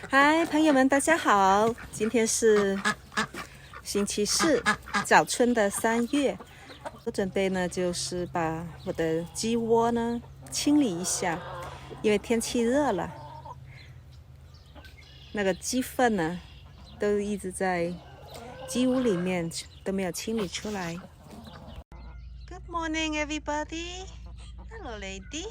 嗨，朋友们，大家好！今天是星期四，早春的3月。我准备呢，就是把我的鸡窝呢清理一下，因为天气热了，那个鸡粪呢都一直在鸡屋里面，都没有清理出来。Good morning, everybody. Hello, lady.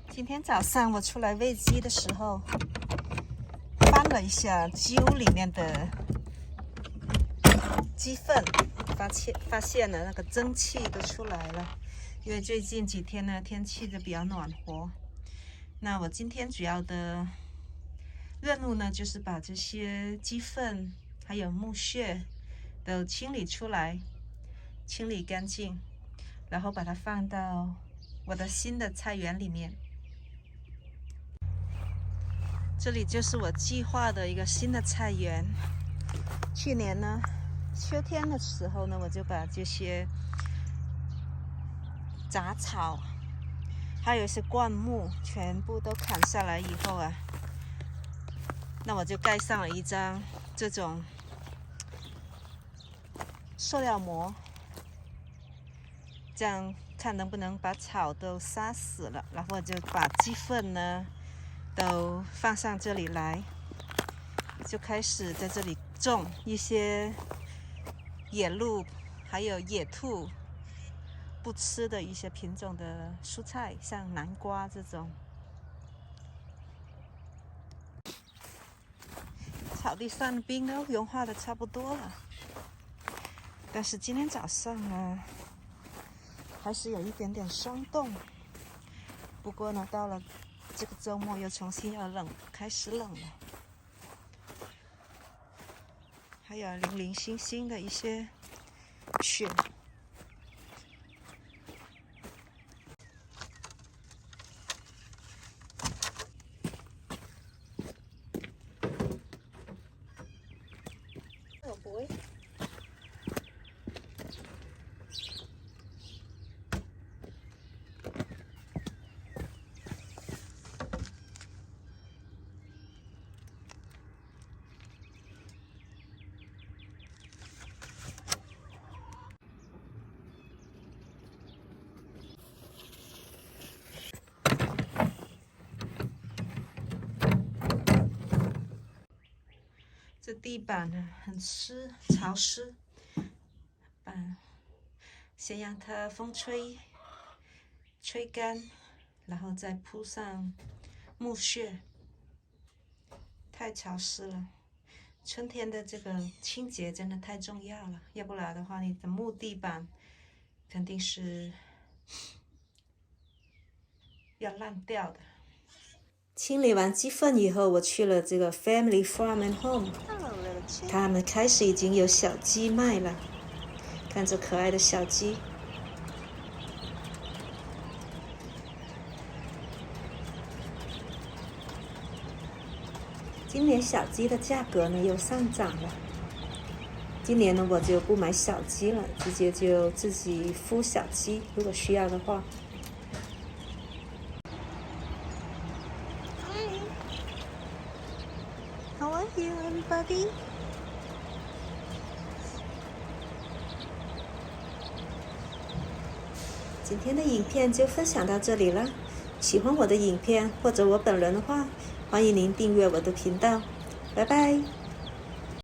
今天早上我出来喂鸡的时候，翻了一下鸡屋里面的鸡粪，发现了那个蒸汽都出来了。因为最近几天呢，天气都比较暖和。那我今天主要的任务呢，就是把这些鸡粪还有木屑都清理出来，清理干净，然后把它放到我的新的菜园里面。这里就是我计划的一个新的菜园。去年呢，秋天的时候呢，我就把这些杂草，还有一些灌木，全部都砍下来以后啊，那我就盖上了一张这种塑料膜，这样看能不能把草都杀死了。然后我就把鸡粪呢都放上这里来，就开始在这里种一些野鹿还有野兔不吃的一些品种的蔬菜，像南瓜这种。草地上的冰都融化的差不多了，但是今天早上呢，还是有一点点霜冻。不过呢，到了这个周末又重新要开始冷了，还有零零星星的一些雪。Oh boy. 这地板呢很潮湿，先让它风吹干，然后再铺上木屑。太潮湿了，春天的这个清洁真的太重要了，要不然的话，你的木地板肯定是要烂掉的。清理完鸡粪以后，我去了这个 Family Farm and Home， 他们开始已经有小鸡卖了，看这可爱的小鸡。今年小鸡的价格呢又上涨了。今年呢我就不买小鸡了，直接就自己孵小鸡，如果需要的话。How are you, everybody? 今天的影片就分享到这里了。喜欢我的影片或者我本人的话，欢迎您订阅我的频道。拜拜。